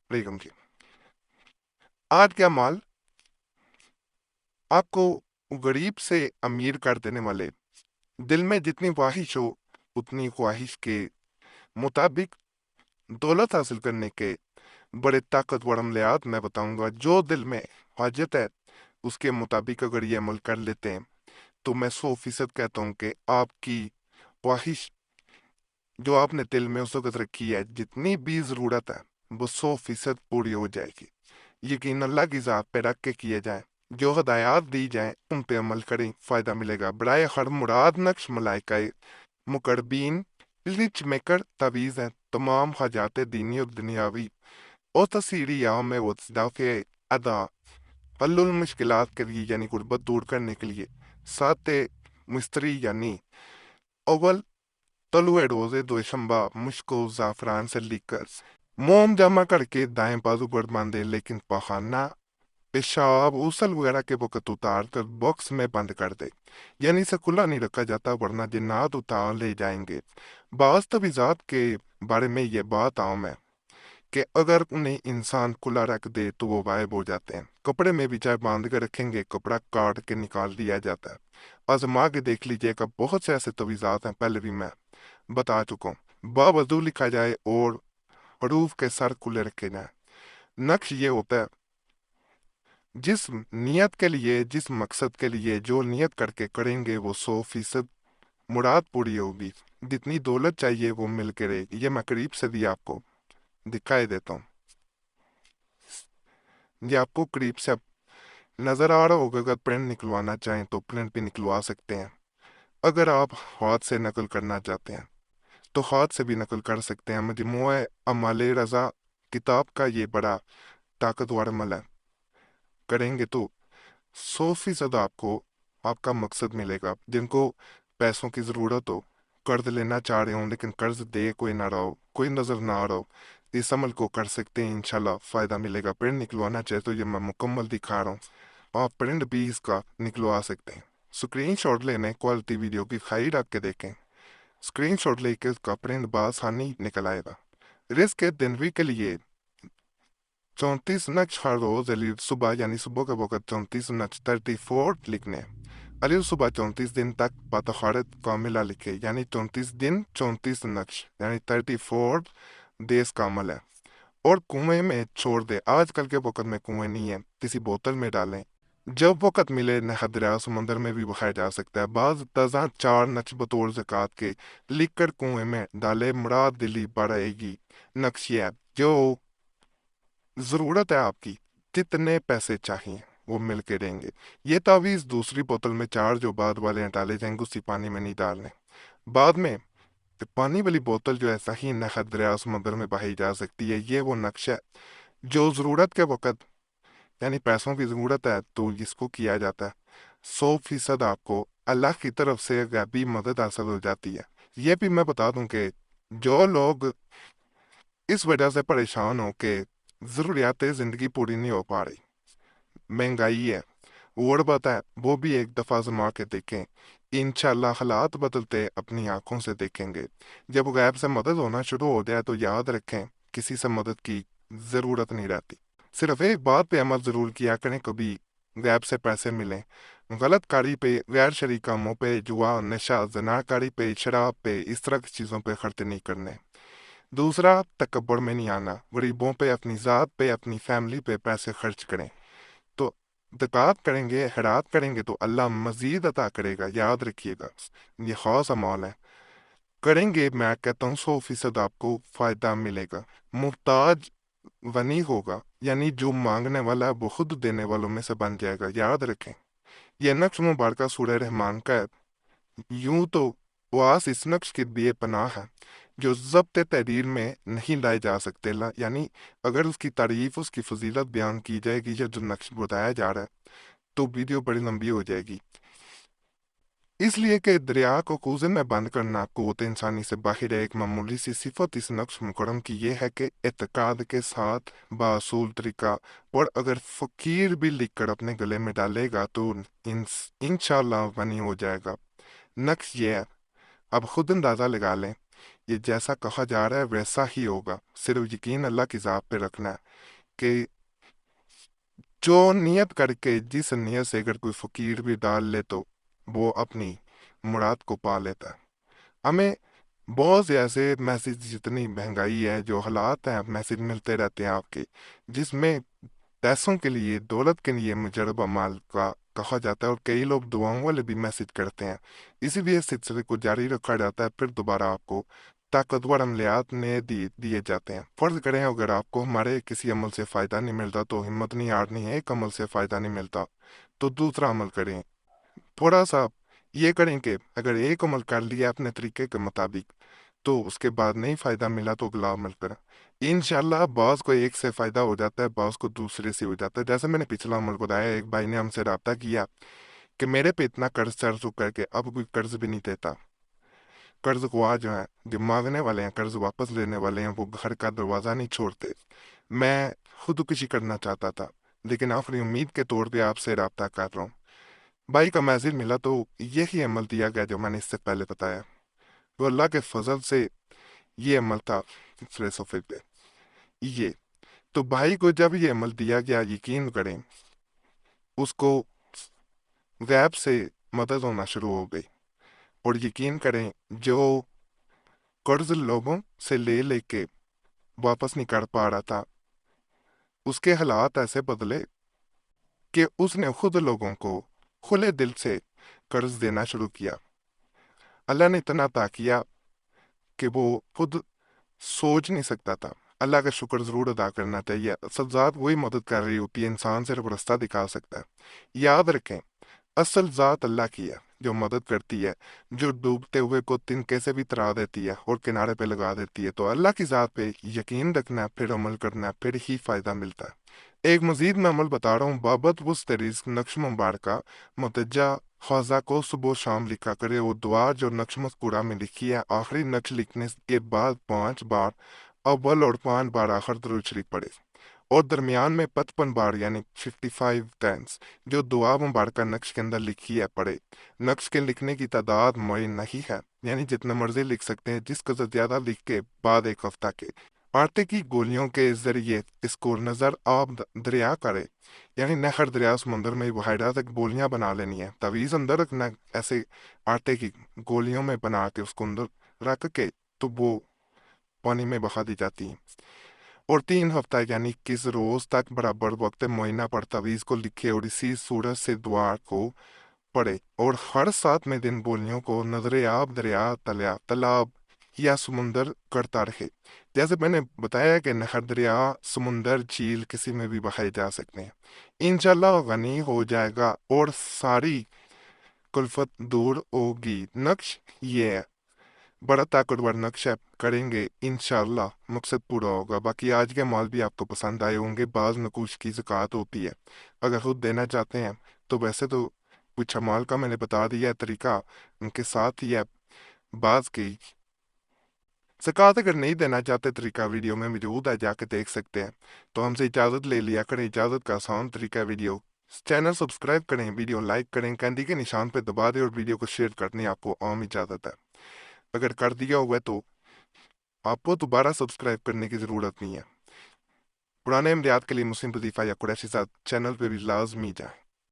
बेगम जी, आज क्या माल आपको गरीब से अमीर कर देने वाले, दिल में जितनी ख्वाहिश हो उतनी ख्वाहिश के मुताबिक दौलत हासिल करने के बड़े ताकतवर अमलियात मैं बताऊंगा। जो दिल में हाजत है उसके मुताबिक अगर ये अमल कर लेते हैं तो मैं 100% कहता हूँ कि आपकी ख्वाहिश जो आपने दिल में उस वक्त रखी है, जितनी भी ज़रूरत है, वो 100% पूरी हो जाएगी। यकीन अल्लाह की ज़ात पे रख के किए जाए, जो हदायत दी जाए उन पे अमल करें, फ़ायदा मिलेगा। बराए हर मुराद नक्श मलाइका मुकरबीन लिच मेकर तवीज़ है तमाम हाजात दीनी और दुनियावी और तसीरी याम में वदाफ़े अदा हल्लुल मुश्किलात के लिए यानी गुर्बत दूर करने के लिए सात मिस्त्री यानी अव्वल तलुए रोज़े दोशंबा मुश्को ज़ाफ़रान से लिखकर मोम जमा करके दाएं बाजू पर बांधे, लेकिन पखाना पेशाब उसल वगैरह के वक़्त उतार कर बॉक्स में बंद कर दे, यानी इसे खुला नहीं रखा जाता वरना जिन्नात उतार ले जाएंगे। बाज़ तवीज़ात के बारे में ये बात आम है कि अगर उन्हें इंसान खुला रख दे तो वो गायब हो जाते हैं। कपड़े में भी चाहे बांध कर रखेंगे, कपड़ा काट के निकाल दिया जाता है। आजमा के देख लीजिएगा, बहुत से ऐसे तवीज़ात हैं, पहले भी मैं बता चुका हूँ। बावजू लिखा जाए और हरूफ के सर खुले रखे जाए। नक्श ये होता है, जिस नियत के लिए, जिस मकसद के लिए जो नियत करके करेंगे वो 100% मुराद पूरी होगी। जितनी दौलत चाहिए वो मिल के रहेगी। ये मैं करीब से भी आपको दिखाई देता हूँ। ये आपको करीब से अब नजर आ रहा होगा। अगर प्रिंट निकलवाना चाहें तो प्रिंट भी निकलवा सकते हैं। अगर आप हाथ से नकल करना चाहते हैं तो हाथ से भी नकल कर सकते हैं। मजमूआ अमाले रजा किताब का ये बड़ा ताकतवर अमल है। करेंगे तो 100% आपको आपका मकसद मिलेगा। जिनको पैसों की ज़रूरत हो, कर्ज लेना चाह रहे हो लेकिन कर्ज दे कोई ना रहा हो, कोई नज़र ना आ रहा हो, इस अमल को कर सकते हैं, इंशाल्लाह फ़ायदा मिलेगा। प्रिंट निकलवाना चाहे तो ये मैं मुकम्मल दिखा रहा हूँ, आप प्रिंट भी इसका निकलवा सकते हैं। स्क्रीन शॉट लेने, क्वालिटी वीडियो की खाई रख के देखें। स्क्रीन शॉट लेके उसका प्रिंट बआसानी निकल आएगा। रिस्क के दिनवी के लिए 34 नक्श हर रोज अली सुबह यानी सुबह के वक्त 34 नक्श 34 लिखने हैं। अली सुबह 34 दिन तक बतखरत कामिला लिखे, यानी 34 दिन 34 नक्श यानी 34 डेज का अमल है। और कुएं में छोड़ दे। आजकल के वक्त में कुएं नहीं है, किसी बोतल में डालें। जब वक्त मिले नहर दरिया समंदर में भी बहाया जा सकता है। बाज तजा 4 नक्श बतौर ज़कात के लिख कर कुएं में डाले, मुराद दिली बढ़ेगी। नक्शिया जो जरूरत है आपकी, जितने पैसे चाहिए वो मिल के देंगे। ये तावीज दूसरी बोतल में 4 जो बाद वाले हैं डाले जाएंगे, उसी पानी में नहीं डालने। बाद में तो पानी वाली बोतल जो है सही नहर दरिया समंदर में बहाई जा सकती है। ये वो नक्शा है जो जरूरत के वक्त यानी पैसों की जरूरत है तो इसको किया जाता है। 100% आपको अल्लाह की तरफ से गैबी मदद हासिल हो जाती है। ये भी मैं बता दूं कि जो लोग इस वजह से परेशान हो के जरूरियात जिंदगी पूरी नहीं हो पा रही, महंगाई है, गुर्बत है, वो भी एक दफा आजमा के देखें। इंशाल्लाह हालात बदलते अपनी आंखों से देखेंगे। जब गैब से मदद होना शुरू हो जाए तो याद रखें, किसी से मदद की जरूरत नहीं रहती। सिर्फ एक बात पे अमल जरूर किया करें, कभी गैब से पैसे मिलें, गलत कारी पे, गैर शरीक कामों पे, जुआ, नशा, जनाकारी पे, शराब पे, इस तरह की चीज़ों पे खर्च नहीं करने। दूसरा, तकब्बुर में नहीं आना। गरीबों पे, अपनी ज़ात पे, अपनी फैमिली पे पैसे खर्च करें तो ज़कात करेंगे, खैरात करेंगे तो अल्लाह मजीद अता करेगा। याद रखिएगा, ये खास अमाल है। करेंगे, मैं कहता हूँ 100% आपको फ़ायदा मिलेगा। मुहताज गनी होगा, यानी जो मांगने वाला है वो खुद देने वालों में से बन जाएगा। याद रखें, यह नक्श मुबारक सूरह रहमान का है। यूं तो वास इस नक्श की बेपनाह है जो ज़ब्त तहरीर में नहीं लाए जा सकते। यानी अगर उसकी तारीफ, उसकी फजीलत बयान की जाएगी या जो नक्श बताया जा रहा है तो वीडियो बड़ी लंबी हो जाएगी। इसलिए कि दरिया को कूजे में बंद करना क़ुव्वत इंसानी से बाहर है। एक मामूली सी सिफत इस नक्श मुकरम की यह है कि एतकाद के साथ बासूल तरीका, और अगर फ़कीर भी लिख कर अपने गले में डालेगा तो इंशाल्लाह गनी हो जाएगा। नक्श ये है, अब खुद अंदाज़ा लगा लें। یہ جیسا کہا جا رہا ہے ویسا ہی ہوگا، صرف یقین اللہ کی ذات پہ رکھنا ہے کہ جو نیت کر کے جس نیت سے اگر کوئی فقیر بھی ڈال لے تو وہ اپنی مراد کو پا لیتا ہے۔ ہمیں بہت سے ایسے میسیج، جتنی مہنگائی ہے، جو حالات ہیں، میسیج ملتے رہتے ہیں آپ کے، جس میں پیسوں کے لیے، دولت کے لیے مجرب اعمال کا کہا جاتا ہے، اور کئی لوگ دعاؤں والے بھی میسیج کرتے ہیں، اسی لیے اس سلسلے کو جاری رکھا جاتا ہے، پھر دوبارہ آپ کو طاقتور عملیات نئے دیے جاتے ہیں۔ فرض کریں اگر آپ کو ہمارے کسی عمل سے فائدہ نہیں ملتا تو ہمت نہیں ہارنی ہے، ایک عمل سے فائدہ نہیں ملتا تو دوسرا عمل کریں، تھوڑا سا یہ کریں کہ اگر ایک عمل کر لیا اپنے طریقے کے مطابق تو اس کے بعد نہیں فائدہ ملا تو اگلا عمل کریں، انشاءاللہ بعض کو ایک سے فائدہ ہو جاتا ہے، بعض کو دوسرے سے ہو جاتا ہے۔ جیسے میں نے پچھلا عمل بتایا، ایک بھائی نے ہم سے رابطہ کیا کہ میرے پہ اتنا قرض چڑھ چکا ہے کہ اب کوئی قرض بھی نہیں دیتا، قرض خواہ جو ہیں، جو مانگنے والے ہیں، قرض واپس لینے والے ہیں، وہ گھر کا دروازہ نہیں چھوڑتے۔ میں خودکشی کرنا چاہتا تھا لیکن آخری امید کے طور پہ آپ سے رابطہ کر رہا ہوں۔ بھائی کا میسیج ملا تو یہی عمل دیا گیا جو میں نے اس سے پہلے بتایا، وہ اللہ کے فضل سے یہ عمل تھا دوسرے صفحے پہ یہ۔ تو بھائی کو جب یہ عمل دیا گیا، یقین کریں اس کو غیب سے مدد ہونا شروع ہو گئی، اور یقین کریں جو قرض لوگوں سے لے لے کے واپس نہیں کر پا رہا تھا، اس کے حالات ایسے بدلے کہ اس نے خود لوگوں کو کھلے دل سے قرض دینا شروع کیا۔ اللہ نے اتنا عطا کیا کہ وہ خود سوچ نہیں سکتا تھا۔ اللہ کا شکر ضرور ادا کرنا چاہیے، اصل ذات وہی مدد کر رہی ہوتی ہے، انسان صرف رستہ دکھا سکتا ہے۔ یاد رکھیں اصل ذات اللہ کی ہے جو مدد کرتی ہے، جو ڈوبتے ہوئے کو تنکے سے بھی ترا دیتی ہے اور کنارے پہ لگا دیتی ہے۔ تو اللہ کی ذات پہ یقین رکھنا ہے، پھر عمل کرنا ہے، پھر ہی فائدہ ملتا ہے۔ ایک مزید میں عمل بتا رہا ہوں، بابت وسط رزق نقش مبارکہ متجہ خواجہ کو صبح و شام لکھا کرے، وہ دعا جو نقش مذکورہ میں لکھی ہے، آخری نقش لکھنے کے بعد 5 بار اول اور 5 بار آخر درود شریف پڑھے، اور درمیان میں 55 بار یعنی 55 ٹائمز جو دعا مبارکہ نقش کے اندر لکھی ہے پڑھے۔ نقش کے لکھنے کی تعداد معین نہیں ہے، یعنی جتنا مرضی لکھ سکتے ہیں، جس قدر زیادہ لکھ کے بعد ایک ہفتہ کے آٹے کی گولیوں کے ذریعے اس کو نظر آب دریا کرے، یعنی نہر، دریا، سمندر میں بحیرہ تک گولیاں بنا لینی ہیں، تعویذ اندر رکھنا ہے، ایسے آٹے کی گولیوں میں بنا کے اس کو اندر رکھ کے تو وہ پانی میں بہا دی جاتی ہیں، اور 3 ہفتہ یعنی 21 روز تک برابر وقت معینہ پر تعویذ کو لکھے اور اسی صورت سے دعا کو پڑھے، اور ہر 7ویں دن بولیوں کو نظر آب دریا، تالاب یا سمندر کرتا رہے۔ جیسے میں نے بتایا کہ نہر، دریا، سمندر، جھیل کسی میں بھی بہائے جا سکتے ہیں، انشاءاللہ غنی ہو جائے گا اور ساری کلفت دور ہوگی۔ نقش یہ ہے، بڑا طاقتور نقش ہے، کریں گے انشاءاللہ مقصد پورا ہوگا۔ باقی آج کے مال بھی آپ کو پسند آئے ہوں گے۔ بعض نقوش کی زکوٰۃ ہوتی ہے، اگر خود دینا چاہتے ہیں تو ویسے تو کچھ مال کا میں نے بتا دیا ہے طریقہ، ان کے ساتھ ہی ہے بعض کی زکوٰۃ اگر نہیں دینا چاہتے، طریقہ ویڈیو میں موجود ہے، جا کے دیکھ سکتے ہیں۔ تو ہم سے اجازت لے لیا کریں، اجازت کا آسان طریقہ ویڈیو چینل سبسکرائب کریں، ویڈیو لائک کریں، گھنٹی کے نشان پہ دبا دیں اور ویڈیو کو شیئر کرنے آپ کو عام اجازت ہے۔ اگر کر دیا ہوا ہے تو آپ کو دوبارہ سبسکرائب کرنے کی ضرورت نہیں ہے۔ پرانے عملیات کے لیے مسلم وظیفہ یا قریشی ذات چینل پہ بھی لازمی جائیں۔